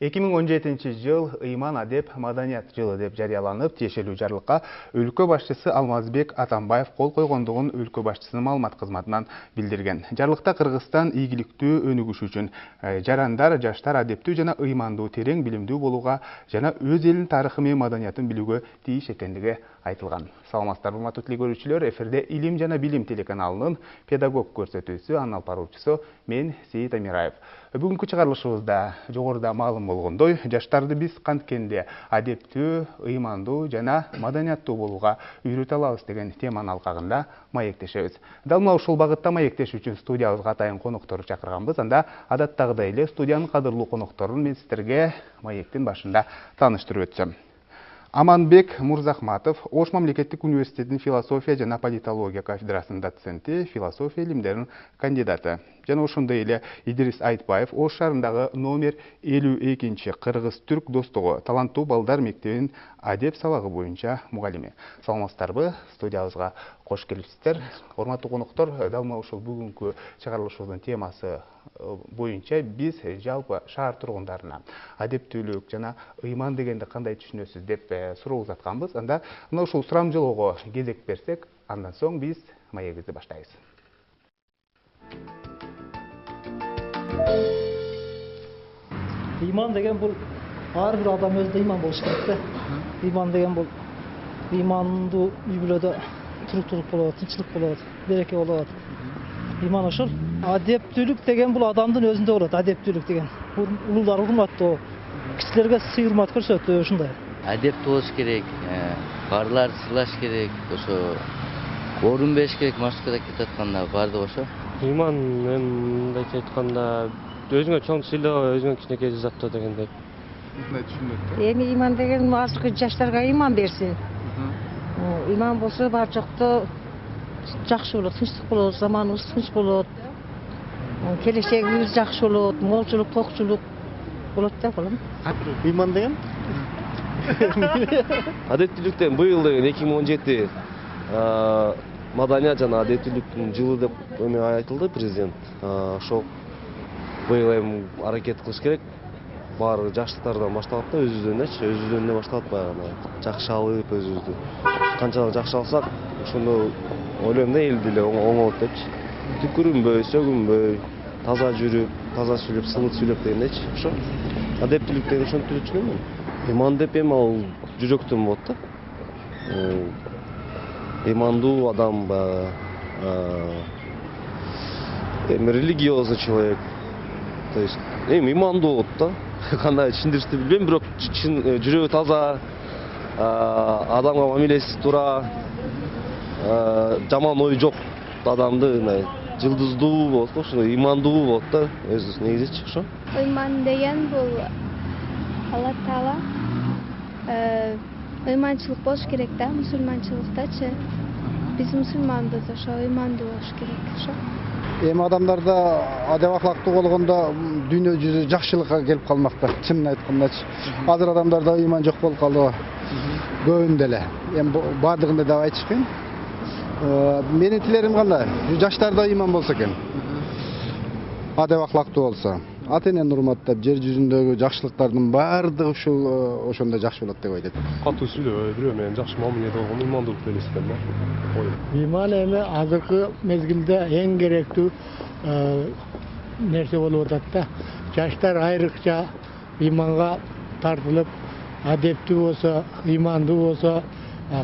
2017 жыл ыйман адеп маданият жылы деп жарыяланып, тиешелүү жарлыкка өлкө башчысы Алмазбек Атамбаев кол койгондугун өлкө башчысынын маалымат кызматынан билдирген. Жарлыкта Кыргызстан ийгиликтүү өнүгүш үчүн жарандар, жаштар адептүү жана ыймандуу, терең билимдүү болууга жана өз элинин тарыхы менен маданиятын билүүгө тийиш экендиги айтылган. Саламатсыздар, урматтуу телекөрүүчүлөр, эфирде Илим жана билим телеканалынын педагог көрсөтүүсү, аны алып баруучусу мен Сейит Амираев. Бүгүнкү чыгарылышыбызда жогоруда маалым болгондой, жаштарды биз канткенде адептүү, ыймандуу жана маданияттуу болууга үйрөтө алабыз деген теманын алкагында маектешебиз. Дал мына ушул багытта маектеш үчүн студиябызга атайын коноктор чакырганбыз. Анда адаттагыдай эле студиянын кадырлуу конокторун мен сиздерге маектин башында тааныштырып өтсөм. Аманбек Мурзахматов, Ош мамлекеттик университетинин философия жана политология кафедрасынын доценти, философия илимдеринин кандидаты. Жана ошондой эле Идрис Айтбаев, Ош шаарындагы номер 52 Кыргыз-Түрк достугу таланттуу балдар мектебинин адеп сабагы боюнча мугалими. Саламатсыздарбы? Студиябызга кош келипсиздер. Урматтуу коноктор, дал мына ушул бүгүнкү чыгарылышыбыздын темасы боюнча биз жалпы шаар тургундарына адептүүлүк жана ыйман дегенди кандай түшүнөсүз деп суроо узатканбыз. Анда мына ушул сурамжылоого кезек берсек, андан соң биз маегибизди баштайбыз. Ыйман деген бул ар бир адам өзүндө ыйман болуш керек да. Ыйман деген бул ыймандуу үй бүлөдө туруктуулук болот, тынччылык болот, береке болот. Ыйман ошол. Адептүүлүк деген бул адамдын өзүндө болот. Адептүүлүк деген улуулар урматтоо, кичилерге сый урмат көрсөтүү ушундай. Адептүү болуш керек, барларды сыйлаш керек, ошо орун бериш керек, маршруткада кетип атканда бардыгы ошо. Ыйман мындайча айтканда өзүңө чоң сыйлоо, өзүңө кичинекей жазаттоо дегендей. Мындай түшүнөт да. Эми ыйман деген азыркы жаштарга ыйман берсин. Ыйман болсо бар жокто жакшы болот, тынчтык болот, заманыбыз тынч болот. Келечегибиз жакшы болот, молчулук, токчулук болот да балам. Ыйман деген? Адептүүлүктен быйыл деген 2017 маданият жана адептүүлүктүн жылы деп айтылды президент. Ошол быйыл эми аракет кылыш керек. Баары жаштыктардан башталат да, өзүбүздөн башталат баягы. Жакшы алып өзүбүздү. Канчалык жакшы алсак, ошондо ойлойм да элди эле оңолот депчи. Түкүрүнбөй, сөгүнбөй, таза жүрүп, таза сүйлөп, сылык сүйлөп дегендейчи. Ошо адептүүлүк деген ошентип түшүнөм. Ыйман деп эми ал жүрөктөн болот да. Ыймандуу адам эми религиозный человек. То есть эми ыймандуу болот да. Кандай түшүндүрүштү билбейм, бирок жүрөгү таза, адамга мамилеси туура, жаман ой жок адамды жылдыздуу болот, ошо ыймандуу болот да, өзү негизичи ошо. Ыйман деген бул Алла Таала ыйманчылык болуш керек да, мусулманчылыктачы. Биз мусулманбыз, ошо ыймандуу болуш керек ошо. Эми адамдарда адеп акылактуу болгондо дүйнө жүзү жакшылыкка келип калмакта, чынын айткандачы. Азыр адамдарда ыйман жок болуп калды. Көбүндө эле. Эми бардыгында деп айтыш кыйын. Менин тилерим кандай? Жаштарда ыйман болсо экен. Адеп акылактуу болсо, ата-энени урматтап, жер жүзүндөгү жакшылыктардын бардыгы ошондо жакшы болот деп ойлойт. Катуу сүйлөбөй, бирөө менен жакшы мамиледе болгон ыймандуулук белгисиnden да. Ыйман эми азыркы мезгилде эң керектүү нерсе болуп атат да. Жаштар айрыкча ыйманга тартылып, адептүү болсо, ыймандуу болсо,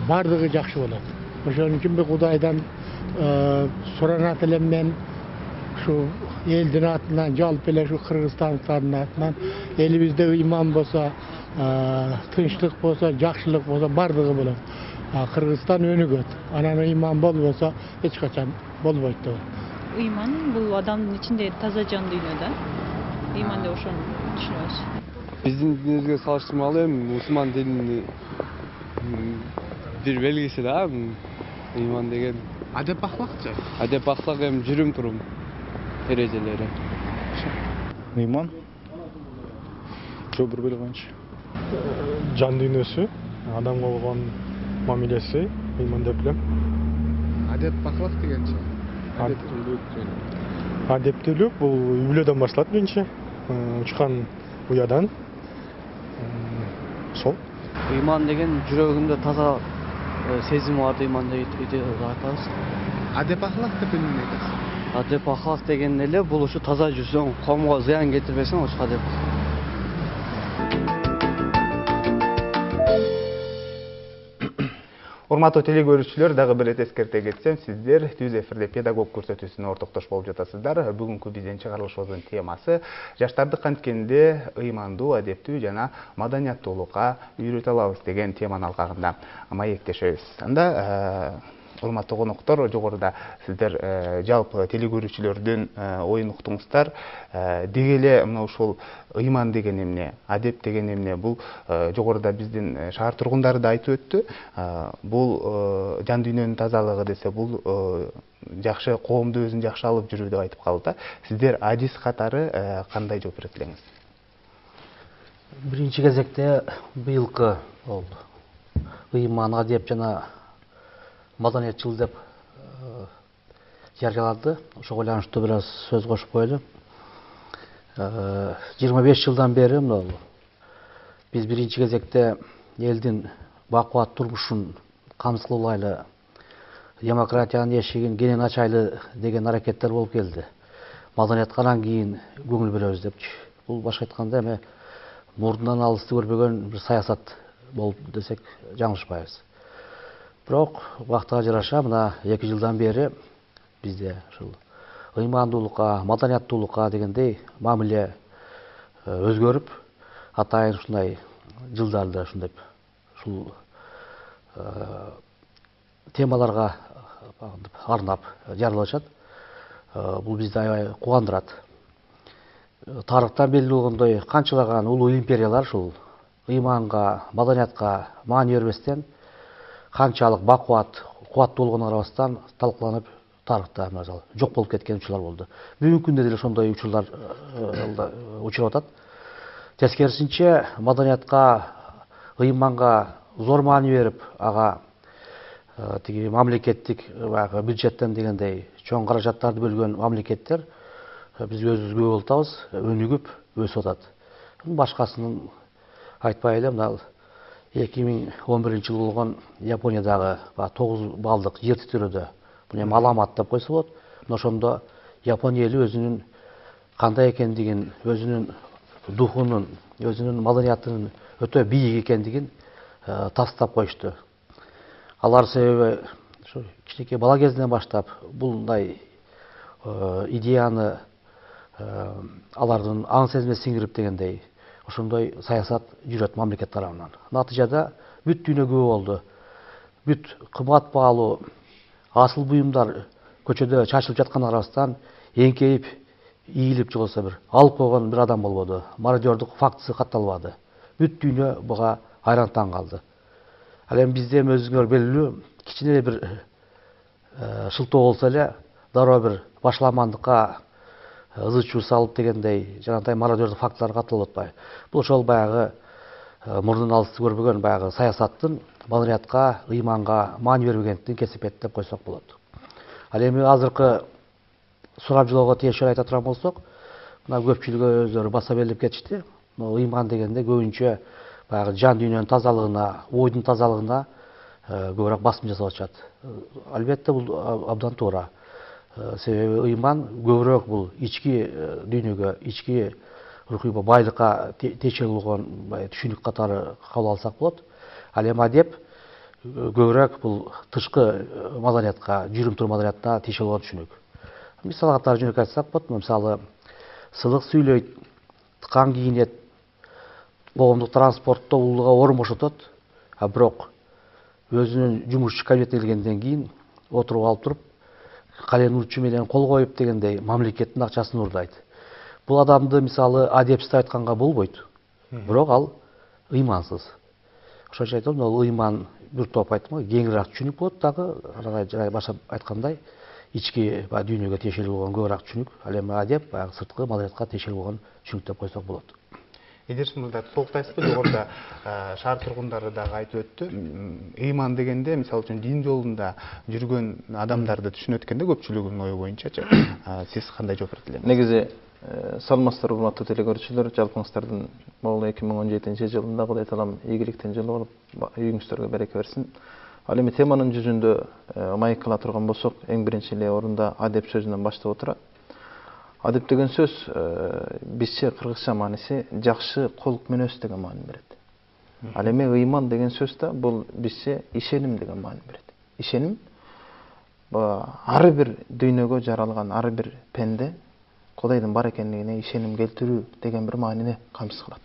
бардыгы жакшы болот. Ошон үчүн бир Кудайдан суранат элем мен ушу элдин атынан, жалпы эле ушу кыргызстандыктардын атынан элибизде ыйман болсо, тынчтык болсо, жакшылык болсо, бардыгы болот. Кыргызстан өнүгөт. Анан ыйман болбосо эч качан болбойт да. Ыйман бул адамдын ичинде таза жан дүйнө да. Ыйман деп ошону түшүнөбүз. Биздин динибизге салыштырмалуу эми мусулман дининин бир белгиси да. Ыйман деген Адеп акылакчы. адеп акылак эми жүрүм турум эрежелери. Ыйман жобур беле койчу. Жан дүйнөсү, адамга болгон мамилеси ыйман деп билем. Адеп акылак дегенчи. Адептүүлүк бул үй бүлөдөн башталат биринчи. Учкан уядан Сол. Ыйман деген жүрөгүндө таза сезим бар ыйман деп айтабыз. Адеп ахлак деп эмне айтасыз? Адеп ахлак деген эле бул ушу таза жүрсөң, коомго зыян келтирбесең, ошо адеп. Урматтуу телекөрүүчүлөр, дагы бир эскерте кетсем, сиздер түз эфирде педагог көрсөтүүсүнө ортоктош болуп жатасыздар. Бүгүнкү биздин чыгарылышыбыздын темасы жаштарды канткенде ыймандуу, адептүү жана маданияттуулукка үйрөтө алабыз деген теманын алкагында маектешебиз. Анда урматтуу коноктор, жогоруда сиздер жалпы телекөрүүчүлөрдүн оюн уктуңуздар. Деги эле мына ушул ыйман деген эмне, адеп деген эмне, бул жогоруда биздин шаар тургундары да айтып өттү. Бул жан дүйнөнүн тазалыгы десе, бул жакшы коомду өзүн жакшы алып жүрүү деп айтып калды. Сиздер адис катары кандай жооп берет элеңиз? Биринчи кезекте быйылкы ыйман, адеп жана маданият жылы деп жарыяланды. Ошого байланыштуу бир аз сөз кошуп коелу. 25 жылдан бери биз биринчи кезекте элдин бакубат турмушун камсыздуулайлы, демократиянын эшигин кенен ачайлы деген аракеттер болуп келди. Маданиятка анан кийин көңүл беребиз депчи. Бул башка айтканда эми мурдунан алысты көрбөгөн бир саясат болуп десек жаңылышпайбыз. Бирок убактыга жараша мына 2 жылдан бери бизде ушул ыймандуулукка, маданияттуулукка дегендей мамиле өзгөрүп, атайын ушундай жылдарды ушундай ушул темаларга арнап жарыялышат. Бул бизди аябай кубандырат. Тарыхтан белгилүү болгондой, канчалаган улуу империялар ушул ыйманга, маданиятка маани бербестен канчалык бакубат, кубаттуу болгонуна карабастан талкууланып тарыхта жок болуп кеткен учурлар болду. Бүгүнкү күндө деле ошондой учурлар учуруп атат. Тескерисинче маданиятка, ыйманга зор маани берип, ага тиги мамлекеттик бюджеттен дегендей чоң каражаттарды бөлгөн мамлекеттер биз өзүбүз көп болуп атабыз, өнүгүп өсүп атат. Башкасын айтпай эле, мына 2011 жылы болгон Япониядагы 9 балдык жер титирөөдө буну эми аламат деп койсо болот. Мына ошондо Япония эли өзүнүн кандай экендигин, өзүнүн духунун, өзүнүн маданиятынын өтө бийик экендигин тастап коюшту. Алар себеби ушу кичинекей бала кезинен баштап булдай идеяны алардын аң сезимине сиңирип дегендей ошондой саясат жүрөт мамлекет тарабынан. Натыйжада бүт дүйнө күбө болду. Бүт кымбат баалуу асыл буюмдар көчөдө чачылып жатканына карабастан эңкейип, ийилип же болбосо бир алып койгон бир адам болбоду. Мародердук фактысы катталбады. Бүт дүйнө буга хайран таң калды. Ал эми бизде өзүңөр белгилүү кичине бир шылтоо болсо эле дароо бир башаламандыкка ызы чуу салып дегендей жанагындай мародердук фактылар катталып атпайбы. Бул ошол баягы мурдун алысты көрбөгөн баягы саясаттын маданиятка, ыйманга маани бербегендиктин кесепети деп койсок болот. Ал эми азыркы сурап жылоого тиешелүү айта турган болсок, мына көпчүлүгү өздөрү баса белгилеп кетишти. Ыйман дегенде көбүнчө баягы жан дүйнөнүн тазалыгына, ойдун тазалыгына көбүрөөк басым жасап атышат. Албетте бул абдан туура. Себеби ыйман көбүрөөк бул ички дүйнөгө, ички рухий байлыкка тиешелүү болгон түшүнүк катары кабыл алсак болот. Ал эми адеп көбүрөөк бул тышкы маданиятка, жүрүм-тур маданиятына тиешелүү болгон түшүнүк. Мисал катары жөнөкөй айтсак болот, мисалы сылык сүйлөйт, тыкан кийинет, коомдук транспортто улууга орун бошотот, а бирок өзүнүн жумушчу кабинетине келгенден кийин отуруп алып туруп калем учу менен кол коюп дегендей мамлекеттин акчасын уурдайт. Бул адамды мисалы адепсиз айтканга болбойт. Бирок ал ыймансыз. Ошон үчүн айтам, ал ыйман бир топ айттым, кеңирээк түшүнүк болот дагы, жана башка айткандай ички дүйнөгө тиешелүү болгон көбүрөөк түшүнүк. Ал эми адеп баягы сырткы маданиятка тиешелүү болгон түшүнүк деп койсок болот. Эдерсиз мырза, толуктайсызбы? Жогоруда шаар тургундары дагы айтып өттү. Ыйман дегенде, мисалы үчүн дин жолунда жүргөн адамдарды түшүнөт экен да, көпчүлүгүнүн ою боюнчачы. Сиз кандай жооп берет элеңиз? Негизи Саламатсыздар урматтуу телекөрүүчүлөр, жалпыңыздардын могул 2017 жылында кудай таалам ийгиликтен жылы болуп үйүңүздөргө береке берсин. Ал эми теманын жүзүндө маек кыла турган болсок, эң биринчи эле орунда адеп сөзүнөн баштап отурат. Адеп деген сөз бизче кыргызча мааниси жакшы кулк мүнөз деген маани берет. Ал эми ыйман деген сөз да бул бизче ишеним деген маани берет. Ишеним ар бир дүйнөгө жаралган ар бир пенде Кудайдын бар экендигине ишеним келтирүү деген бир маанини камсыз кылат.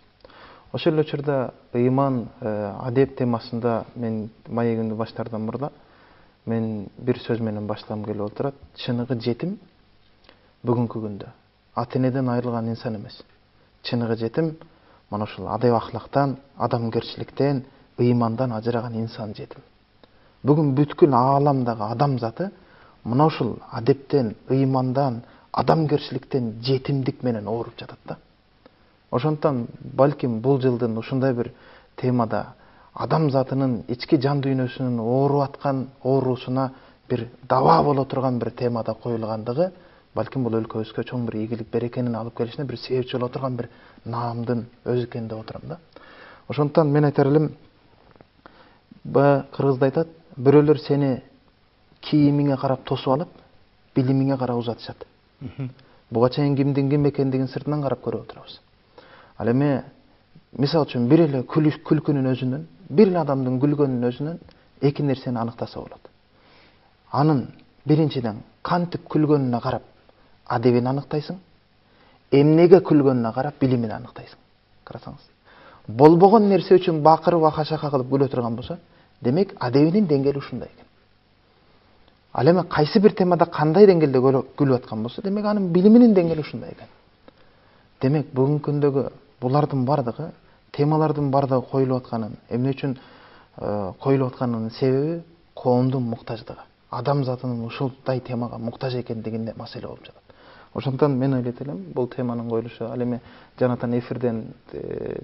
Ошол эле учурда ыйман, адеп темасында мен маегимди баштаардан мурда мен бир сөз менен баштагым келип отурат. Чыныгы жетим бүгүнкү күндө ата энеден айрылган инсан эмес. Чыныгы жетим мына ушул адеп ахлактан, адамгерчиликтен, ыймандан ажыраган инсан жетим. Бүгүн бүткүл ааламдагы адам заты мына ушул адептен, ыймандан, адамгерчиликтен, жетимдик менен ооруп жатат да. Ошондон балким бул жылдын ушундай бир темада адам затынын ички жан дүйнөсүнүн ооруп аткан оорусуна бир даба боло турган бир темада коюлгандыгы балким бул өлкөбүзгө чоң бир ийгилик берекени алып келишине бир себепчи боло турган бир наамдын өзү экен деп отурам да. Ошондон мен айтар элем, кыргызда айтат, бирөөлөр сени кийимиңе карап тосуп алып, билимиңе карап узатышат. Буга чейин кимдин ким экендигин сыртынан карап көрүп отурабыз. Ал эми мисалы үчүн бир эле күлкүнүн өзүнөн, бир эле адамдын күлгөнүнүн өзүнөн эки нерсени аныктаса болот. Анын биринчиден кантип күлгөнүнө карап адебин аныктайсың, эмнеге күлгөнүнө карап билимин аныктайсың. Карасаңыз, болбогон нерсе үчүн бакырып ахашака кылып күлө турган болсо, демек адебинин деңгээли ушундай экен. Ал эми кайсы бир темада кандай деңгээлде күлүп аткан болсо, демек анын билиминин деңгээли ушундай экен. Демек бүгүнкү күндөгү булардын бардыгы, темалардын бардыгы коюлуп атканын, эмне үчүн коюлуп атканынын себеби коомдун муктаждыгы. Адам затынын ушундай темага муктаж экендигинде маселе болуп жатат. Ошондон мен ойлойт элем, бул теманын коюлушу ал эми жанатан эфирден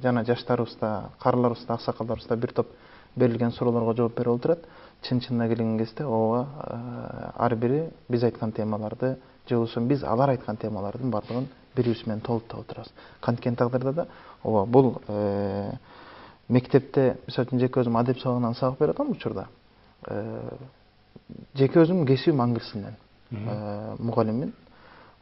жана жаштарыбызда, карыларыбызда, аксакалдарыбызда бир топ берилген суроолорго жооп берип отурат. Чын-чынына келген кезде ооба ар бири биз айткан темаларды, же болбосо биз алар айткан темалардын бардыгын бири-бирибиз менен толуктап отурабыз. Канткен тагдырда да ооба бул мектепте мисалы үчүн жеке өзүм адеп сабагынан сабак берип атам учурда. Жеке өзүм кесибим англис тилинен мугалиммин.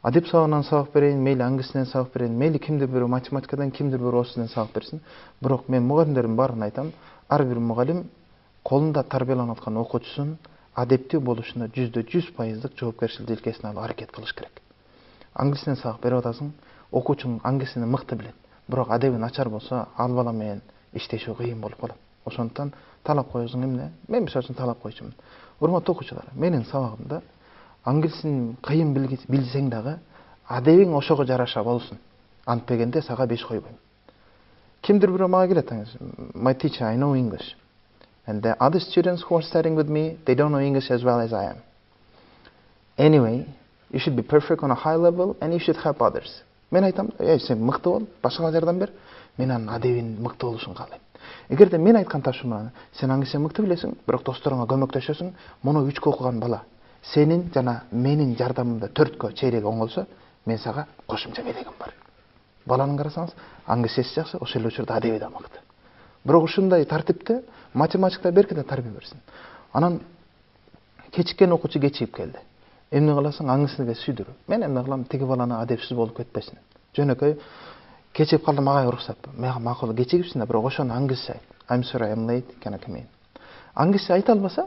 Адеп сабагынан сабак берейин, мейли англис тилинен сабак берейин, мейли кимдир бирөө математикадан, кимдир бирөө орус тилинен сабак берсин. Бирок мен мугалимдердин баарына айтам, ар бир мугалим колунда тарбияланып аткан окуучусун адептүү болушуна 100% жоопкерчилик желкесине алып аракет кылыш керек. Англисинен сабак берип атасың, окуучуң англисини мыкты билет, бирок адеби начар болсо, ал бала менен иштешүү кыйын болуп калат. Ошондон талап коесуң эмне? Мен мисалы үчүн талап койчумун. Урматтуу окуучулар, менин сабагымда англисин кыйын билсең дагы адебиң ошого жараша болсун. Антпегенде сага 5 койбойм. Кимдир бирөө мага келет, my teacher, I know English. And the other students who are studying with me, they don't know English as well as I am. Anyway, you should be perfect on a high level and you should help others. Мен айтам, сен мыкты бол, башкага жардам бер, мен анын адебин мыкты болушун каалайм. Эгерде мен айткан тапшырманы, сен англисче мыкты билесиң, бирок досторуңа көмөктөшөсүң, муну 3кө окуган бала, сенин жана менин жардамымда 4кө чейрек оңолсо, мен сага кошумча белегим бар. Баланын карасаңыз, англисчеси жакшы, ошол эле учурда адеби да мыкты. Бирок ушундай тартипте математикада берки да тарбия берсин. Анан кечиккен окуучу кечигип келди. Эмне кыласың? Англисине сүйдүр. Мен эмне кылам? Тиги баланы адепсиз болуп кетпесин. Жөнөкөй кечигип калды, мага уруксат. Мага макул кечигипсиң да, бирок ошону англисче айт. I'm sorry, I'm late, can I come in? Англисче айта албаса,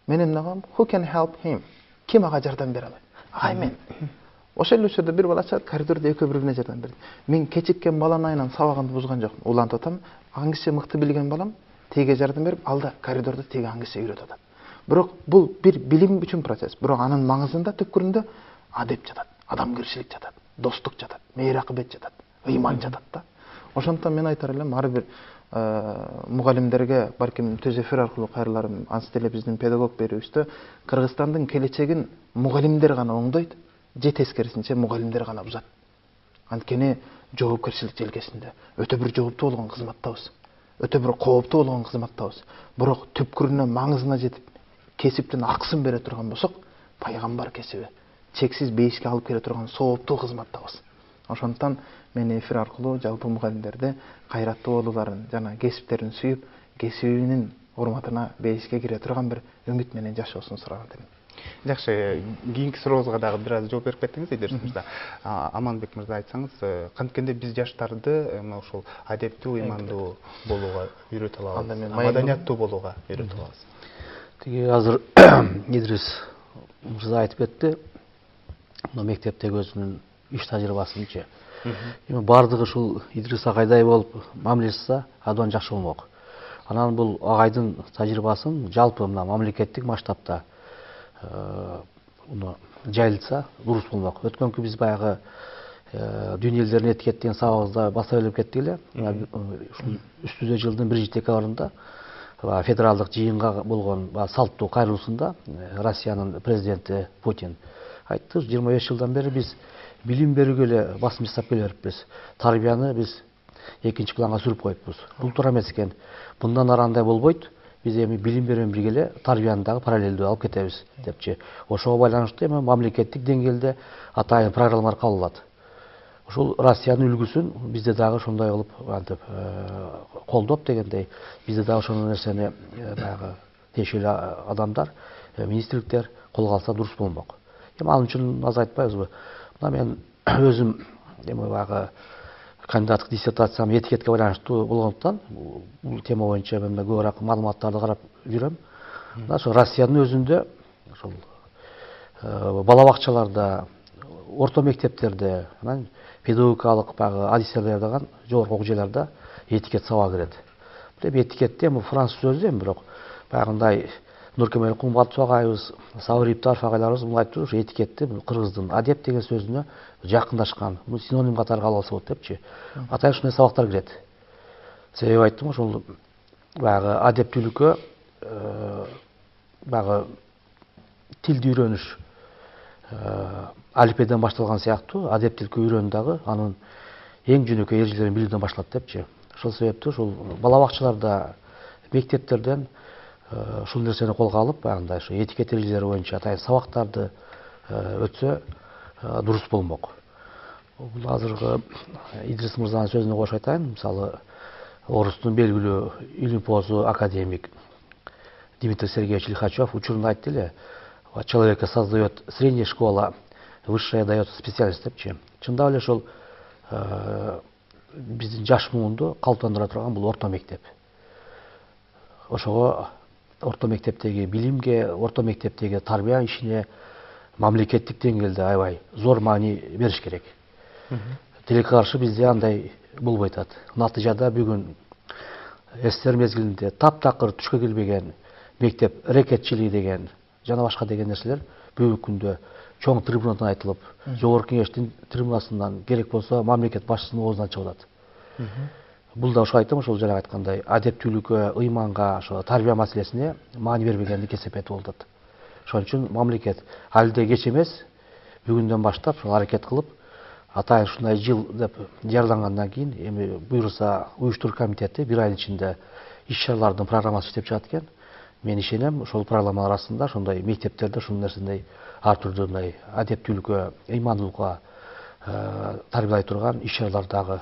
мен эмне кылам? Who can help him? Ким ага жардам бере алат? Ай мен. Ошол эле учурда бир бала чыгат, коридордо экөө бири-бирине жардам берди. Мен кечиккен баланын айынан сабагымды бузган жокмун. Улантып атам, англисче мыкты билген балам теге жардам берип, алда коридордо теге англисче үйрөтүп атат. Бирок бул бир билим үчүн процесс. Бирок анын маңызында түпкүрүндө адеп жатат, адамгерчилик жатат, достук жатат, мейракыбет жатат, ыйман жатат да. Ошондон мен айтар элем, ар бир мугалимдерге балким төз эфир аркылуу кайрыларым, ансы деле биздин педагог берүүбүздө Кыргызстандын келечегин мугалимдер гана оңдойт, же тескерисинче мугалимдер гана бузат. Анткени жоопкерчилик желкесинде өтө бир жооптуу болгон кызматтабыз. Өтө бир кооптуу болгон кызматтабыз. Бирок түпкүрүнө, маңызына жетип, кесиптин аксын бере турган болсок, пайгамбар кесиби, чексиз бейишке алып келе турган сооптуу кызматтабыз. Ошондуктан мен эфир аркылуу жалпы мугалимдерди кайраттуу болууларын жана кесиптерин сүйүп, кесибинин урматына бейишке кире турган бир үмүт менен жашоосун сураган элем. Жакшы, кийинки сурообузга дагы бир аз жооп берип кеттиңиз, Идирис мырза. Аманбек мырза, айтсаңыз, канткенде биз жаштарды ушул адептүү, ыймандуу болууга үйрөтө алабыз, маданияттуу болууга үйрөтө алабыз. Тиги азыр Идрис мырза айтып кетти, мектептеги өзүнүн иш тажрыйбасынчы. Эми бардыгы ушул Идрис агайдай болуп мамиле абдан жакшы болмок. Анан бул агайдын тажрыйбасын жалпы мына мамлекеттик масштабта жайылса дурус болмок. Өткөнкү биз баягы дүйнө элдерин этикет деген сабагыбызда баса белеп кеттик эле. Ушул үстүдө жылдын 1-декабрында федералдык жыйынга болгон салттуу кайрылуусунда Россиянын президенти Путин айтты, 25 жылдан бери биз билим берүүгө эле басым жасап келе бериппиз. Тарбияны биз экинчи планга сүрүп коюппуз. Бул туура эмес экен. Мындан ары андай болбойт. Биз эми билим берүү менен бирге эле тарбияны дагы параллелдүү алып кетебиз депчи. Ошого байланыштуу эми мамлекеттик деңгээлде атайын программалар кабылдалат. Ушул Россиянын үлгүсүн бизде дагы ошондой кылып антип колдоп дегендей, бизде дагы ошол нерсени баягы тиешелүү адамдар, министрликтер колго алса дурус болмок. Эми ал үчүн аз айтпайбызбы? Мына мен өзүм эми баягы кандидаттык диссертациям этикетке байланыштуу болгондуктан бул тема боюнча мен көбүрөөк маалыматтарды карап жүрөм. Мына ошо Россиянын өзүндө ошол бала бакчаларда, орто мектептерде, анан педагогикалык баягы адистерлер дагы жогорку окуу жайларда этикет сабагы кирет. Бул этикетте эми француз сөзү эми бирок баягындай Нуркемел Кумбатов агайыбыз, Сабыр Иптаров агайларыбыз мындай айтып ушу этикетти кыргыздын адеп деген сөзүнө жакындашкан, синоним катары кабыл алса болот депчи. Атайын ушундай сабактар кирет. Себеби айттым, ошол баягы адептүүлүккө баягы тилди үйрөнүш алифбеден башталган сыяктуу адептиликке үйрөнүү дагы анын эң жөнөкөй эрежелерин билүүдөн башталат депчи. Ошол себептүү ушул бала бакчаларда, мектептерден ушул нерсени колго алып, баягындай ушу этикет эрежелери боюнча атайын сабактарды өтсө дурус болмок. Бул азыркы Идрис мырзанын сөзүнө кошо айтайын. Мисалы, орустун белгилүү илимпоозу академик Дмитрий Сергеевич Лихачев учурунда айтты эле, человека создает средняя школа, высшая дает специалист депчи. Чындап эле ошол биздин жаш муунду калыптандыра турган бул орто мектеп. Ошого орто мектептеги билимге, орто мектептеги тарбия ишине мамлекеттик деңгээлде аябай зор маани бериш керек. Тилекке каршы бизде андай болбой атат. Натыйжада бүгүн СССР мезгилинде таптакыр түшкө келбеген мектеп рекетчилиги деген жана башка деген нерселер бүгүнкү күндө чоң трибунадан айтылып, жогорку кеңештин трибунасынан керек болсо мамлекет башчысынын оозунан чыгып атат. Бул да ошо айтам, ошол жана айткандай адептүүлүккө, ыйманга, ошо тарбия маселесине маани бербегендик эсепет болуп атат. Ошон үчүн мамлекет алда кеч эмес, бүгүндөн баштап ошол аракет кылып, атайын ушундай жыл деп жарыялангандан кийин эми буюрса уюштуруу комитети 1 айдын ичинде иш-чаралардын программасын иштеп чыгат экен. Мен ишенем, ошол программалар арасында ошондой мектептерде ушул нерсендей ар түрдүү мындай адептүүлүккө, ыймандуулукка тарбиялай турган иш-чаралар дагы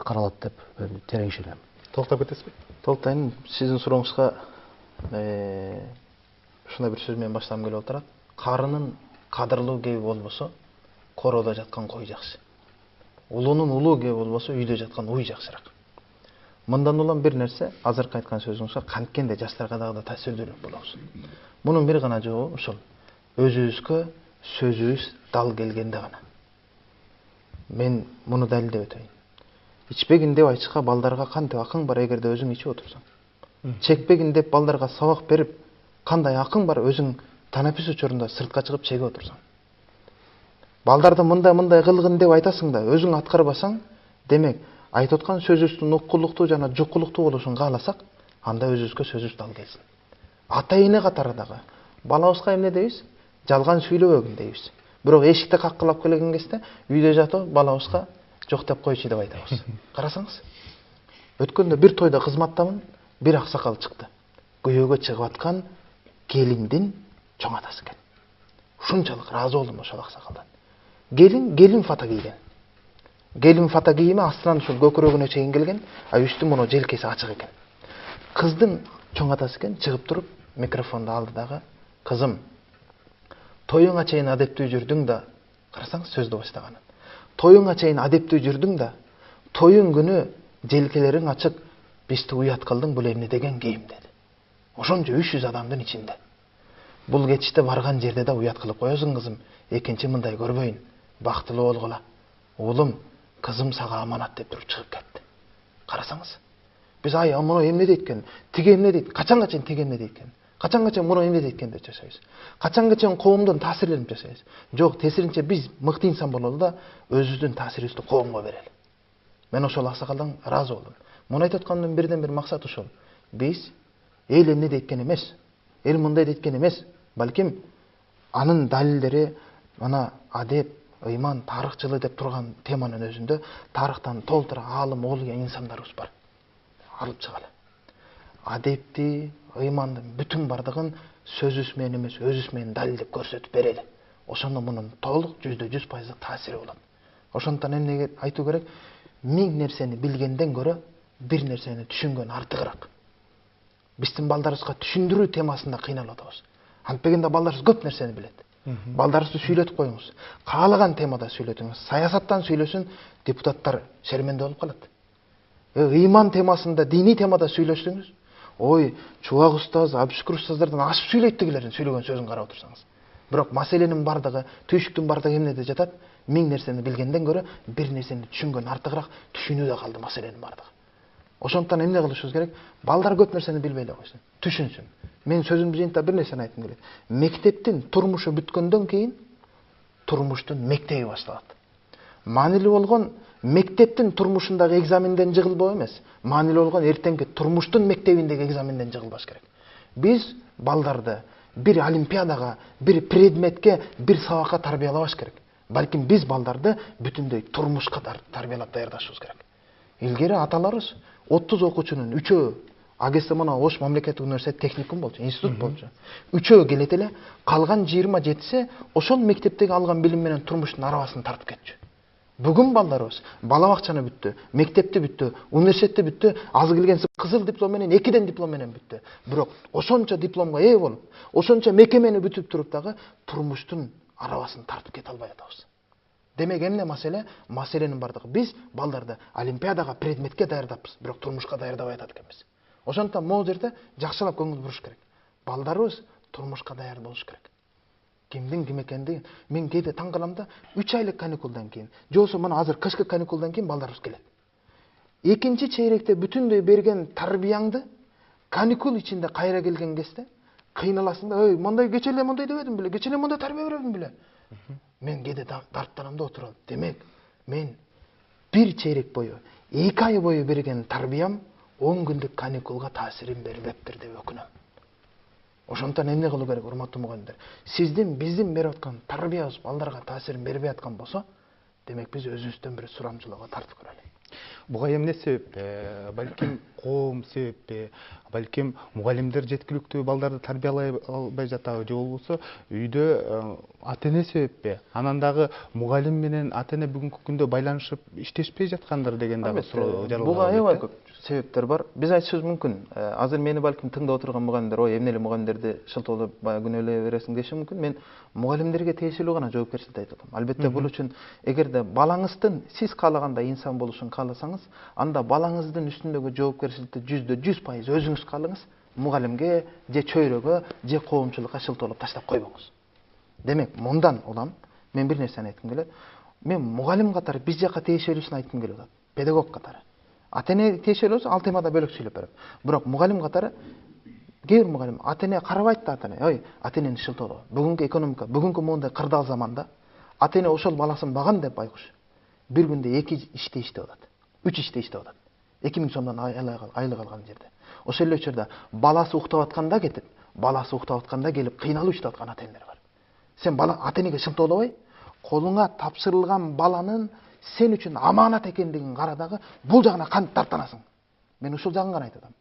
каралат деп мен терең ишенем. Толуктап кетесизби? Толуктайын. Сиздин сурооңузга ушундай бир сөз менен баштагым келип отурат. Карынын кадырлуу кеби болбосо, короодо жаткан кой жакшы. Улуунун улуу кеби болбосо, үйдө жаткан уй жакшыраак. Мындан улам бир нерсе, азыркы айткан сөзүңүзгө канткенде жаштарга дагы да таасирдүү болобуз. Мунун бир гана жообу ушул. Өзүбүзгө сөзүбүз дал келгенде гана. Мен муну далилдеп өтөйүн. İçpegin деп айтышка балдарга кантип акың бар эгерде өзүң ичип отурсаң. Чекпегин деп балдарга сабак берип, кандай акың бар өзүң танапис учурунда сыртка чыгып чегип отурсаң. Балдарды мындай кылгын деп айтасың да, өзүң аткарбасаң, демек айтып аткан сөзүбүздүн уккулуктуу жана жуккулуктуу болушун кааласак, анда өзүбүзгө сөзүбүз дал келсин. Ата эне катары дагы балабызга эмне дейбиз? Жалган сүйлөбөгүн дейбиз. Бирок эшикте каккылап келген кезде үйдө жатып балабызга жок деп койчу деп айтабыз. Карасаңыз. Өткөндө бир тойдо кызматтамын, бир аксакал чыкты. Күйөөгө чыгып аткан келиндин чоң атасы экен. Ушунчалык ыраазы болдум ошол аксакалдан. Келин фата кийген. келин фата кийими астынан ушул көкүрөгүнө чейин келген, а үстү муну желкеси ачык экен. Кыздын чоң атасы экен, чыгып туруп микрофонду алды дагы, кызым, тоюңа чейин адептүү жүрдүң да, карасаңыз сөздү баштаганын. Тоюңа чейин адептүү жүрдүң да, тоюң күнү желкелериң ачык, бизди уят кылдың, бул эмне деген кийим деди. Ошончо 300 адамдын ичинде. Бул кетиште барган жерде да уят кылып коесуң кызым, экинчи мындай көрбөйүн, бактылуу болгула. Уулум, кызым сага аманат деп туруп чыгып кетти. Карасаңыз, биз ай муну эмне дейт экен, тиги эмне дейт, качанга чейин тиги эмне дейт экен, качанга чейин муну эмне дейт экен деп жашайбыз. Качанга чейин коомдон таасирленип жашайбыз. Жок, тесиринче биз мыкты инсан бололу да өзүбүздүн таасирибизди коомго берели. Мен ошол аксакалдан ыраазы болдум. Муну айтып аткандын бирден бир максаты ошол. Биз эл эмне дейт эмес, эл мындай дейт эмес, балким анын далилдери мына адеп, ыйман, тарыхчылык деп турган теманын өзүндө тарыхтан толтура аалым болгон инсандарыбыз бар. Алып чыгалы. Адепти, ыймандын бүтүн бардыгын сөзүбүз менен эмес, өзүбүз менен далилдеп көрсөтүп берели. Ошондо мунун толук 100% таасири болот. Ошондон эмне айтуу керек? 1000 нерсени билгенден көрө бир нерсени түшүнгөн артыгыраак. Биздин балдарыбызга түшүндүрүү темасында кыйналып атабыз. Антпегенде балдарыбыз көп нерсени билет. Балдарыбызды сүйлөтүп коюңуз. Каалаган темада сүйлөтүңүз. Саясаттан сүйлөсүн, депутаттар шерменде болуп калат. Ыйман темасында, диний темада сүйлөсөңүз, ой, Чубак устаз, Абдышкыр устаздардын ашып сүйлөйт дегилердин сөйлөгөн сөзүн карап отурсаңыз. Бирок маселенин бардыгы, түйшүктүн бардыгы эмнеде жатат? 1000 нерсени билгенден көрө бир нерсени түшүнгөн артыгыраак, түшүнүүдө калды маселенин бардыгы. Ошондон эмне кылышыбыз керек? Балдар көп нерсени билбей эле койсун, түшүнсүн. Мен сөзүмдүн жыйынтыгында бир нерсени айткым келет. Мектептин турмушу бүткөндөн кийин турмуштун мектеби башталат. Маанилүү болгон мектептин турмушундагы экзаменден жыгылбоо эмес, маанилүү болгон эртеңки турмуштун мектебиндеги экзаменден жыгылбаш керек. Биз балдарды бир олимпиадага, бир предметке, бир сабакка тарбиялабаш керек. Балким биз балдарды бүтүндөй турмушка тарбиялап даярдашыбыз керек. Илгери аталарыбыз 30 окуучунун 3-өө агесе мына Ош мамлекеттик университет техникум болчу, институт болчу. 3-өө келет эле, калган 27-си ошол мектептеги алган билим менен турмуштун арабасын тартып кетчү. Бүгүн балдарыбыз бала бакчаны бүттү, мектепти бүттү, университетти бүттү, азы келгенси кызыл диплом менен, 2ден диплом менен бүттү. Бирок ошончо дипломго ээ болуп, ошончо мекемени бүтүп туруп дагы турмуштун арабасын тартып кете албай атабыз. Демек эмне маселе? Маселенин бардыгы биз балдарды олимпиадага, предметке даярдаппыз, бирок турмушка даярдабай атат экенбиз. Ошондон могу жерде жакшылап көңүл буруш керек. Балдарыбыз турмушка даяр болуш керек. Кимдин ким экендигин мен кээде таң калам да, 3 айлык каникулдан кийин, же болбосо мына азыр кышкы каникулдан кийин балдарыбыз келет. Экинчи чейректе бүтүндөй берген тарбияңды каникул ичинде кайра келген кезде кыйналасың да, ой, мондай кече эле мондай дебедим беле, кече эле мондай тарбия беребим беле. Мен кээде дарттанам да отурам. Демек, мен бир чейрек бою, 2 ай бою берген тарбиям 10 күндүк каникулга таасирин бербептир деп өкүнөм. Ошондон эмне кылуу керек, урматтуу мугалимдер? Сиздин, биздин берип аткан тарбиябыз балдарга таасирин бербей аткан болсо, демек биз өзүбүздөн бир сурамчылоого тартып көрөлү. Буга эмне себеп? Балким коом себеппи, балким мугалимдер жеткиликтүү балдарды тарбиялай албай жатабы, же болбосо үйдө ата-эне себеппи? Анан дагы мугалим менен ата-эне бүгүнкү күндө байланышып иштешпей жаткандар деген дагы суроо жаралган. Буга аябай көп себептер бар. Биз айтышыбыз мүмкүн. Азыр мени балким тыңдап отурган мугалимдер, ой, эмне эле мугалимдерди шылтоолоп баягы күнөөлөй бересиң деши мүмкүн. Мен мугалимдерге тиешелүү гана жоопкерчиликти айтып атам. Албетте бул үчүн эгерде балаңыздын сиз каалагандай инсан болушун кааласаңыз, анда балаңыздын үстүндөгү жоопкерчиликти 100% өзүңүз калыңыз, мугалимге же чөйрөгө же коомчулукка шылтоолоп таштап койбоңуз. Демек, мындан улам мен бир нерсени айткым келет. Мен мугалим катары биз жакка тиешелүүсүн айткым келип атат. Педагог катары. Ата-эне тиешелүү болсо ал темада бөлөк сүйлөп берем. Бирок мугалим катары кээ бир мугалим ата-эне карабайт да, ата-эне, ой, ата-энени шылтоолоо. Бүгүнкү экономика, бүгүнкү моундай кырдаал заманда ата-эне ошол баласын баган деп байкуш. Бир күндө 2 иште иштеп атат. 3 иште иштеп атат. 2000 сомдон айлык алган жерде. Ошол эле учурда баласы уктап атканда кетип, баласы уктап атканда келип кыйналып иштеп аткан ата-энелер бар. Сен бала ата-энеге шылтоолобой, колуңа тапшырылган баланын сен үчүн аманат экендигин кара дагы, бул жагына кантип тартанасың? Мен ушул жагын гана айтып атам.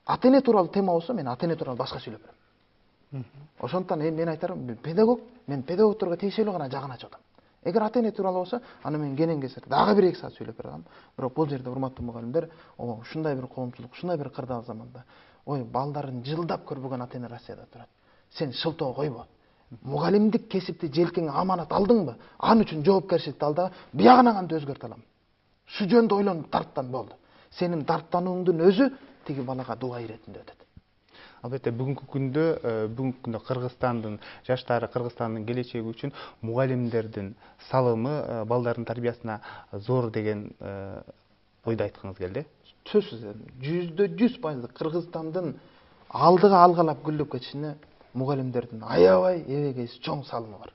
Ата-эне тууралуу тема болсо, мен ата-эне тууралуу башка сүйлөп берем. Ошондон мен айтарым, мен педагогторго тиешелүү гана жагын ачып атам. Эгер ата-эне тууралуу болсо, аны мен кенен кезер дагы 1-2 саат сөйлөп бере алам. Бирок бул жерде урматтуу мугалимдер, ушундай бир коомчулук, ушундай бир кырдаал заманда, балдарын жылдап көрбөгөн ата-эне Россияда турат. Сен шылтоо койбо. Мугалимдик кесипти желкеңе аманат алдыңбы? Ан үчүн жоопкерчиликти ал да, биягынан кантип өзгөртө алам? Şu жөнүндө ойлонуп тарттан болду. Сенин тарттанууңдун өзү тиги балага дуа иретинде өтөт. Албетте бүгүнкү күндө Кыргызстандын жаштары, Кыргызстандын келечеги үчүн мугалимдердин салымы балдардын тарбиясына зор деген ойду айткыңыз келди. Сөзсүз 100% Кыргызстандын алдыга алгалап гүлдөп кетишине мугалимдердин аябай эбегейси чоң салымы бар.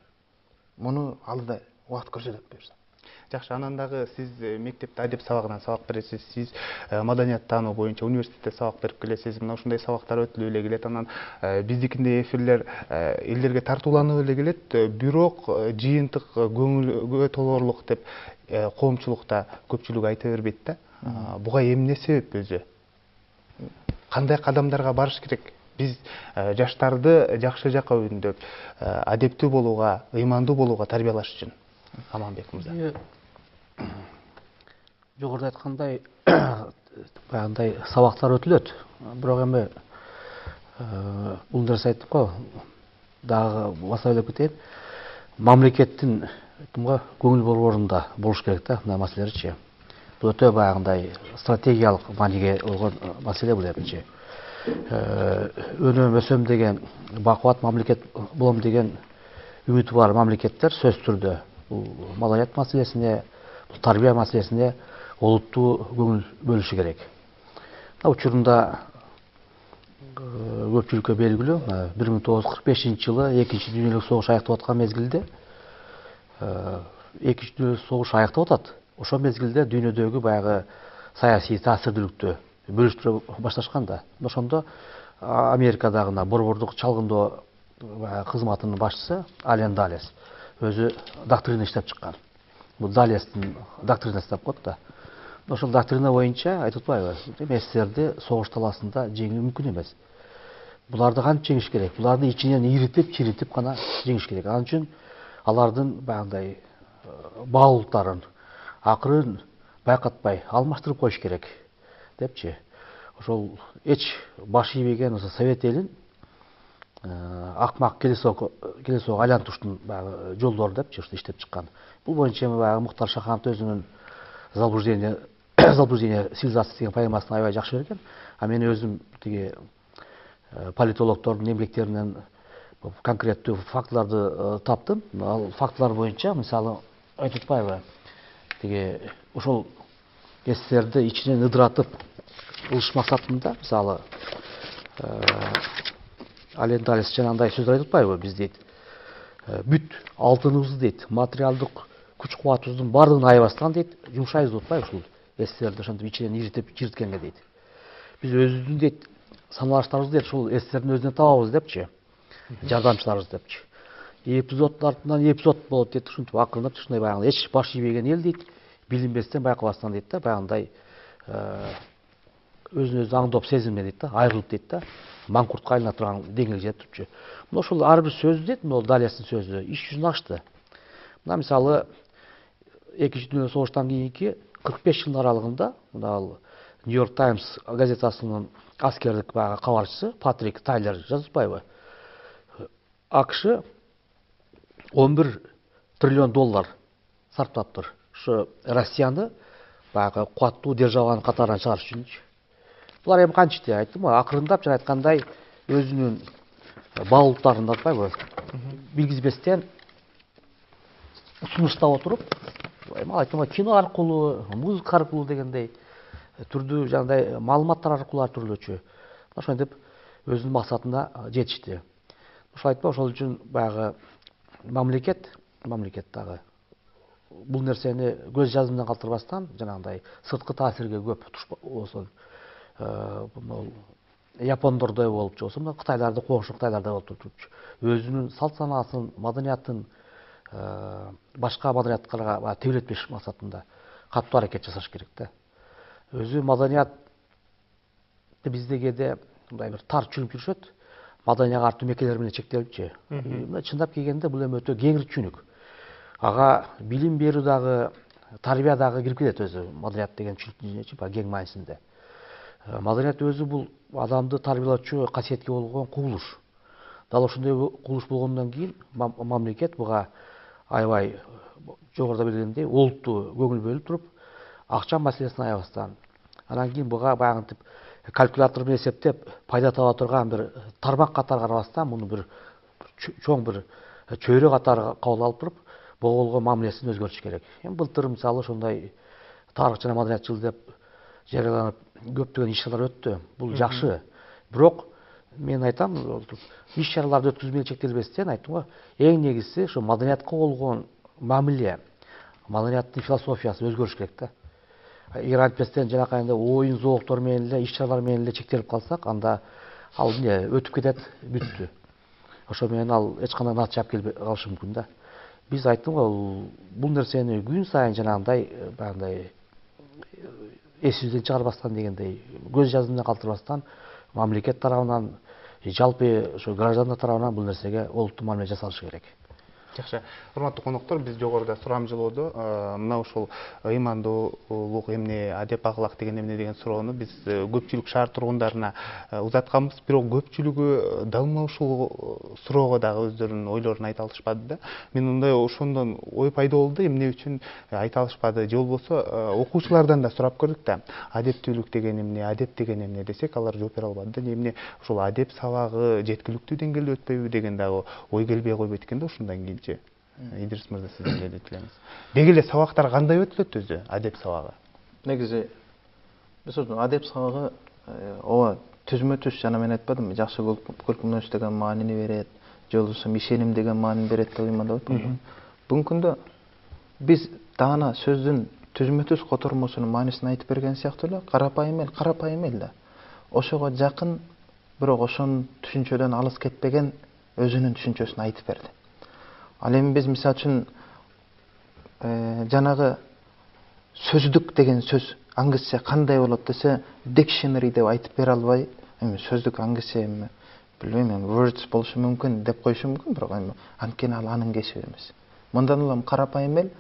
Муну алда убакыт көрсөтөт буюрса. Жакшы, анан дагы сиз мектепте адеп сабагынан сабак бересиз, сиз маданият боюнча университетте сабак берип келесиз. Мына ушундай сабактар өтүлүп эле келет. Анан биздикиндей эфирлер элдерге тартууланып эле келет, бирок жыйынтык көңүлгө толоорлук деп коомчулукта көпчүлүк айта бербейт да. Буга эмне себеп өзү? Кандай кадамдарга барыш керек? Биз жаштарды жакшы жакка өндөп, адептүү болууга, ыймандуу болууга тарбиялаш үчүн. Аманбек мырза. Жогоруда айткандай, баягындай сабактар өтүлөт. Бирок эми бул нерсе айттым го, дагы баса элеп кетейин. Мамлекеттин көңүл борборунда болуш керек да, мына маселелерчи. Бул өтө баягындай стратегиялык мааниге болгон маселе бул эмчи. Өнөм өсөм деген, бакубат мамлекет болом деген үмүтү бар мамлекеттер сөзсүз түрдө бул маданият маселесине, бул тарбия маселесине олуттуу көңүл бөлүшү керек. Учурунда көпчүлүккө белгилүү, 1945-жылы экинчи дүйнөлүк согуш аяктап аткан мезгилде, экинчи дүйнөлүк согуш аяктап атат. Ошол мезгилде дүйнөдөгү баягы саясий таасирдүүлүктү бөлүштүрө башташкан да. Ошондо Америкадагы борбордук чалгындоо кызматынын башчысы Ален Далес өзү доктрина иштеп чыккан. Бул Далестин доктринасы деп коет да. Ошол доктрина боюнча айтып атпайбы, СССРди согуш таласында жеңүү мүмкүн эмес. Буларды кантип жеңиш керек? Буларды ичинен иритип, чиритип гана жеңиш керек. Ал үчүн алардын баягындай баалуулуктарын акырын байкатпай алмаштырып коюш керек депчи. Ошол эч баш ийбеген Совет элин акмак келесоого айлантыштын жолдору депчи иштеп чыккан. Бул боюнча эми Муктар Шаханов өзүнүн заблуждение цивилизации деген поэмасын аябай жакшы берген. А мен өзүм тиги политологдордун эмгектеринен конкреттүү фактыларды таптым. Ал фактылар боюнча, мисалы, айтып атпайбы, тиги ошол СССРди ичинен ыдыратып ылыш максатында, мисалы, Ален Далес жанагындай сөздөр айтып атпайбы, биз дейт, бүт алтыныбызды дейт, материалдык күч кубатыбыздын бардыгын аябастан дейт, жумшайбыз деп атпайбы ушул СССРди ошентип ичинен иритип чирткенге дейт. Биз өзүбүздүн дейт саналаштарыбызды дейт ушул СССРдин өзүнөн табабыз депчи, жардамчыларыбыз депчи. Эпизоддун артынан эпизод болот дейт, ушинтип акырындап ушундай баягы эч баш ийбеген эл дейт, билинбестен байкабастан дейт да, баягындай өзүн өзү аңдоп сезимден дейт да, айрылып дейт да, маңкуртка айлана турган деңгээлге жетип турчу. Мына ошол ар бир сөзү дейт, мына Далестин сөзү иш жүзүн ачты. Мына мисалы экинчи дүйнөлүк согуштан кийинки 45 жылдын аралыгында мына ал Нью-Йорк Таймс газетасынын аскердик кабарчысы Патрик Тайлер жазып атпайбы? АКШ 11 триллион доллар сарптаптыр. Ушу Россияны баягы кубаттуу державанын катарынан чыгарыш үчүнчү. Булар эми канчты айттым го, акырындап жана айткандай өзүнүн баалуулуктарын атпайбы, билгизбестен сунуштап отуруп, эми айттым го, кино аркылуу, музыка аркылуу дегендей түрдүү жандай маалыматтар аркылуу ар түрлүүчү. Ошентип өзүнүн максатына жетишти. Ошол айтпа, ошол үчүн баягы мамлекет дагы бул нерсени көз жазымдан калтырбастан жанагындай сырткы таасирге көп болсун. Япондордой болуп болсо, Кытайларды, коңшу Кытайларда болуп турчу. Өзүнүн салт санаасын, маданиятын башка маданияттарга тебиретпеш максатында катуу аракет жасаш керек да. Өзү маданият бизде кээде мындай бир тар чүнүп жүрүшөт. Маданий артуу мекелер менен чектелипчи. Чындап келгенде бул эми өтө кеңир чүнүк. ага билим берүү дагы, тарбия дагы кирип кетет өзү. Маданият деген чүлүк кең маанисинде. Маданият өзү бул адамды тарбиялоочу касиетке болгон кубулуш. Дал ошондой кубулуш болгондон кийин мамлекет буга аябай жогоруда белгиленгендей олуттуу көңүл бөлүп туруп, акча маселесин аябастан, анан кийин буга баягынтип калькулятор менен эсептеп пайда таба турган бир тармак катары карабастан, муну бир чоң бир чөйрө катары кабыл алып туруп, буга болгон мамилесин өзгөртүш керек. Эми былтыр мисалы ошондой тарых жана маданият жылы деп жарыяланып көптөгөн иш-чаралар өттү. Бул жакшы. Бирок мен айтам, иш-чараларды өткүзүү менен чектелбестен айттым го, эң негизгиси ошо маданиятка болгон мамиле, маданияттын философиясы өзгөрүш керек да. Эгер антпестен жанакайында оюн зооктор менен эле, иш-чаралар менен эле чектелип калсак, анда ал өтүп кетет, бүттү. Ошо менен ал эч кандай натыйжа алып келбей калышы мүмкүн да. Биз айттым го, бул нерсени күн сайын жанагындай баягындай эсибизден чыгарбастан дегендей, көз жазымдан калтырбастан мамлекет тарабынан, жалпы ошо граждандар тарабынан бул нерсеге олуттуу мамиле жасалышы керек. Жакшы. Урматтуу коноктор, биз жогоруда сурамжылоодо мына ушул ыймандуулук эмне, адеп акылак деген эмне деген суроону биз көпчүлүк шаар тургундарына узатканбыз, бирок көпчүлүгү дал мына ушул суроого дагы өздөрүнүн ойлорун айта алышпады да. Мен мындай ошондон ой пайда болду, эмне үчүн айта алышпады, же болбосо окуучулардан да сурап көрдүк да. Адептүүлүк деген эмне, адеп деген эмне десек, алар жооп бере албады да. Эмне ушул адеп сабагы жеткиликтүү деңгээлде өтпөйбү деген дагы ой келбей койбойт экен да ушундан кийин. Идрис мырза, сизден эле тилебиз. Деги эле сабактар кандай өтүлөт өзү, адеп сабагы? Негизи биз адеп сабагы ооба түзмө-түз жана мен айтпадымбы, жакшы көркөмдөш деген маанини берет, же болбосо ишеним деген маанини берет деп ыймандап атпаймынбы? Бүгүнкү күндө биз даана сөздүн түзмө-түз котормосунун маанисин айтып берген сыяктуу эле, карапайым эл да. Ошого жакын, бирок ошонун түшүнчөдөн алыс кетпеген өзүнүн түшүнчөсүн айтып берди. Ал эми биз мисалы үчүн жанагы сөздүк деген сөз англисче кандай болот десе, dictionary деп айтып бере албай, эми сөздүк англисче эми билбейм, words болушу мүмкүн деп коюшу мүмкүн, бирок эми анткени ал анын кесиби эмес. Мындан улам карапайым эл,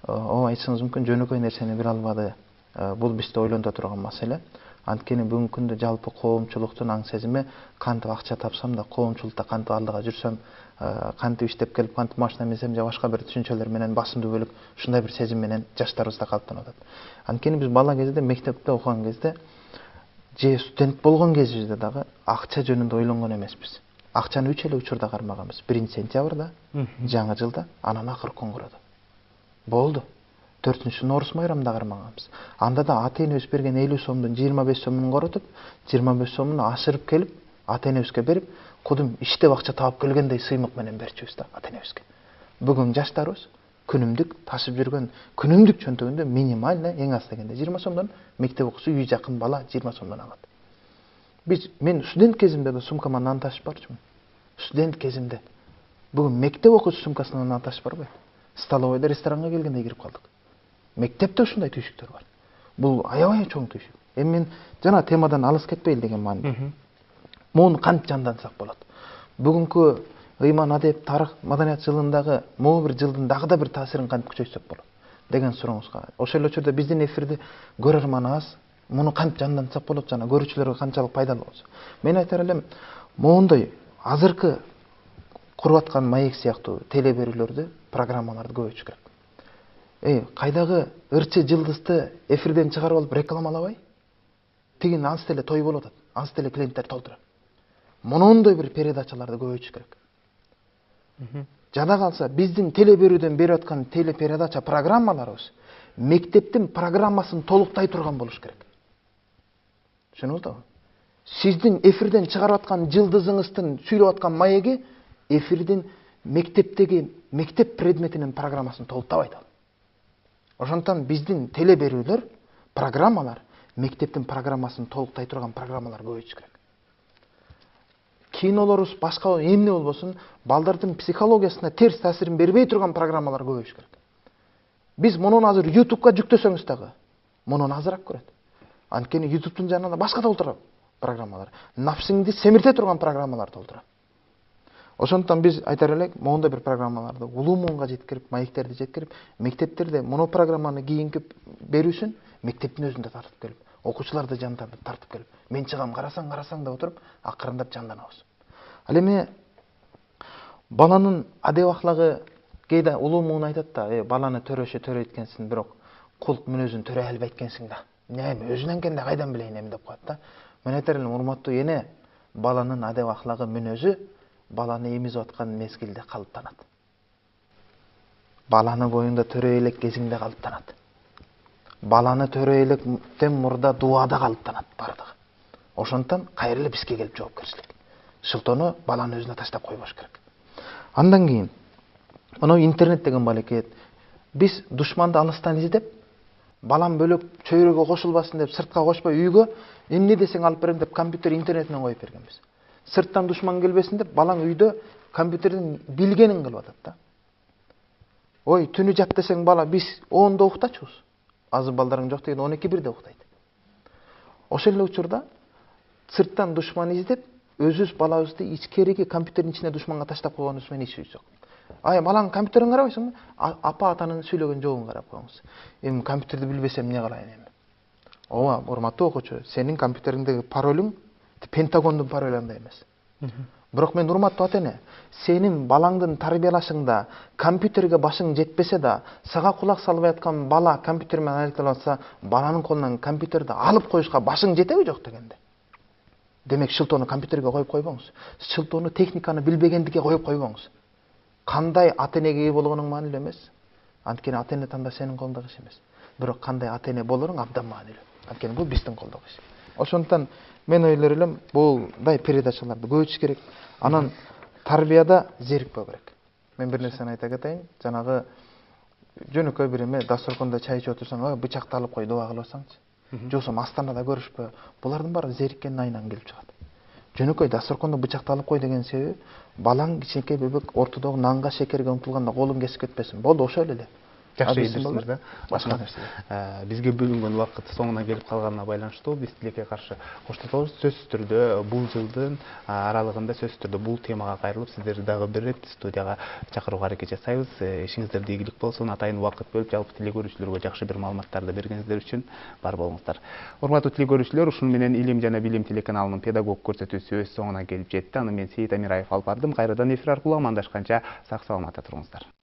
ооба айтышыңыз мүмкүн, жөнөкөй нерсени бере албады. Бул бизди ойлонто турган маселе. Анткени бүгүнкү күндө жалпы коомчулуктун аң сезими, кантип акча тапсам да, коомчулукта кантип алдыга жүрсөм, кантип иштеп келип, кантип машина минсем, же башка бир түшүнчөлөр менен басымды бөлүп, ушундай бир сезим менен жаштарыбызда калыптанып атат. Анткени биз бала кезде, мектепте окуган кезде, же студент болгон кезибизде дагы акча жөнүндө ойлонгон эмеспиз. Акчаны 3 эле учурда кармаганбыз. 1-сентябрда, жаңы жылда, анан акыркы коңгуроодо. Болду. 4-Ноорус майрамында кармаганбыз. Анда да ата-энебиз берген 50 сомдун 25 сомун коротуп, 25 сомун ашырып келип, ата-энебизге берип, кудум иштеп акча таап келгендей сыймык менен берчүбүз да ата-энебизге. Бүгүн жаштарыбыз күнүмдүк ташып жүргөн күнүмдүк чөнтөгүндө минимально эң аз дегенде 20 сомдон мектеп окуучу үй жакын бала 20 сомдон алат. Мен студент кезимде да сумкама нан ташып барчумун. Студент кезимде. Бүгүн мектеп окуучу сумкасына нан ташып барбайт. Столовойдо ресторанга келгенде кирип калдык. Мектепте ушундай түйшүктөр бар. Бул аябай чоң түйшүк. Эми мен жана темадан алыс кетпейли деген мааниде. Муну кантип жандансак болот? Бүгүнкү ыйман, адеп, тарых, маданият жылындагы могу бир жылдын дагы да бир таасирин кантип күчөтсөк болот деген сурооңузга. Ошол эле учурда биздин эфирди көрөрман аз, муну кантип жандансак болот жана көрүүчүлөргө канчалык пайдалуу болсо. Мен айтар элем, моундай азыркы куруп аткан маек сыяктуу теле берүүлөрдү, программаларды көбөйтүш керек. Кайдагы ырчы жылдызды эфирден чыгарып алып рекламалабай, тигин анс деле той болуп атат, анс деле клиенттер толтурат. Монундай бир передачаларды көбөйтүш керек. Жада калса, биздин теле берүүдөн берип аткан телепередача программаларыбыз мектептин программасын толуктай турган болуш керек. Түшүнүңүздөрбү? Сиздин эфирден чыгарып аткан жылдызыңыздын сүйлөп аткан маеги эфирдин мектептеги мектеп предметинин программасын толуктабайт ал. Ошондон биздин теле берүүлөр, программалар мектептин программасын толуктай турган программалар көбөйтүш керек. Кинолорубуз башка эмне болбосун, балдардын психологиясына терс таасирин бербей турган программалар көбөйүш керек. Биз мунуну азыр YouTube'га жүктөсөңүз дагы, мунун азыраак көрөт. Анткени YouTube'дун жанында башка толтурат программалар, напсыңды семирте турган программалар толтурат. Ошондуктан биз айтар элек, моундай бир программаларды улуу муунга жеткирип, маектерди жеткирип, мектептерде мону программаны кийинки берүүсүн мектептин өзүндө тартып келип, окуучуларды жандан тартып келип, мен чыгам карасаң деп отуруп, акырындап жанданабыз. Ал эми баланын адеп аклагы кээде улуу муун айтат да, баланы төрөшө төрөйт экенсиң, бирок кулк мүнөзүн төрөй албайт экенсиң да. Эми өзүнөн келгенде кайдан билейин эми деп коет да. Мен айтар элем, урматтуу эне, баланын адеп аклагы мүнөзү баланы эмизип аткан мезгилде калыптанат. Баланы боюнда төрөй элек кезиңде калыптанат. Баланы төрөй электен мурда дуада калыптанат бардыгы. Ошондуктан кайрылып бизге келип жоопкерчилик. Шылтоону баланын өзүнө таштап койбош керек. Андан кийин мына интернет деген балекет. Биз душманды алыстан издеп, балам бөлөк чөйрөгө кошулбасын деп сыртка кошпой үйгө эмне десең алып берем деп компьютер интернетинен коюп бергенбиз. Сырттан душман келбесин деп балаң үйдө компьютердин билгенин кылып атат да. Ой, түнү жат десең бала биз 10-да уктачубуз. Азыр балдарың жок деген 12-1-де уктайт. Ошол эле учурда сырттан душман издеп, өзүбүз балабызды ичкериги компьютердин ичине душманга таштап койгонубуз менен иш жок. Ай, балаң компьютерин карабайсыңбы? Апа атанын сүйлөгөн жолун карап коюңуз. Эми компьютерди билбесем эмне кылайын эми? Ооба, урматтуу окуучу, сенин компьютериңдеги паролуң Пентагондун паролуңдай эмес. Бирок мен урматтуу ата-эне, сенин балаңдын тарбиялашыңда компьютерге башың жетпесе да, сага кулак салбай аткан бала компьютер менен алекталса, баланын колунан компьютерди алып коюшка башың жетеби жок дегенде. Демек шылтоону компьютерге коюп койбоңуз. Шылтоону техниканы билбегендикке коюп койбоңуз. Кандай ата-энеге ээ болгонуң маанилүү эмес. Анткени ата-эне тандаш сенин колуңдагы иш эмес. Бирок кандай ата-эне болоруң абдан маанилүү. Анткени бул биздин колдогу иш. Ошондуктан мен ойлор элем, булдай передачаларды көбөйтүш керек. Анан тарбияда зерикпөө керек. Мен бир нерсени айта кетейин. Жанагы жөнөкөй бир эме дасторкондо чай ичип отурсаң, бычакты алып кой, дуа кылып алсаңчы. Жоксо астанада көрүшпө. Булардын баары зериккендин айынан келип чыгат. Жөнөкөй дасторкондо бычакты алып кой деген себеби балаң кичинекей бөбөк ортодогу нанга шекерге умтулганда колун кесип кетпесин. Болду, ошол эле. Жакшы ийдирсиңер да. Башка нерсе. Бизге бөлүнгөн убакыт соңуна келип калганына байланыштуу биз тилекке каршы коштошобуз. Сөзсүз түрдө бул жылдын аралыгында сөзсүз түрдө бул темага кайрылып сиздерди дагы бир рет студияга чакырууга аракет жасайбыз. Ишиңиздерде ийгилик болсун. Атайын убакыт бөлүп жалпы тилек көрүүчүлөргө жакшы бир маалыматтарды бергениңиздер үчүн бар болуңуздар. Урматтуу тилек көрүүчүлөр, ушуну менен Илим жана билим телеканалынын педагог көрсөтүүсү өз соңуна келип жетти. Аны мен Сейит Амираев алып бардым. Кайрадан эфир аркылуу амандашканча сак саламатта туруңуздар.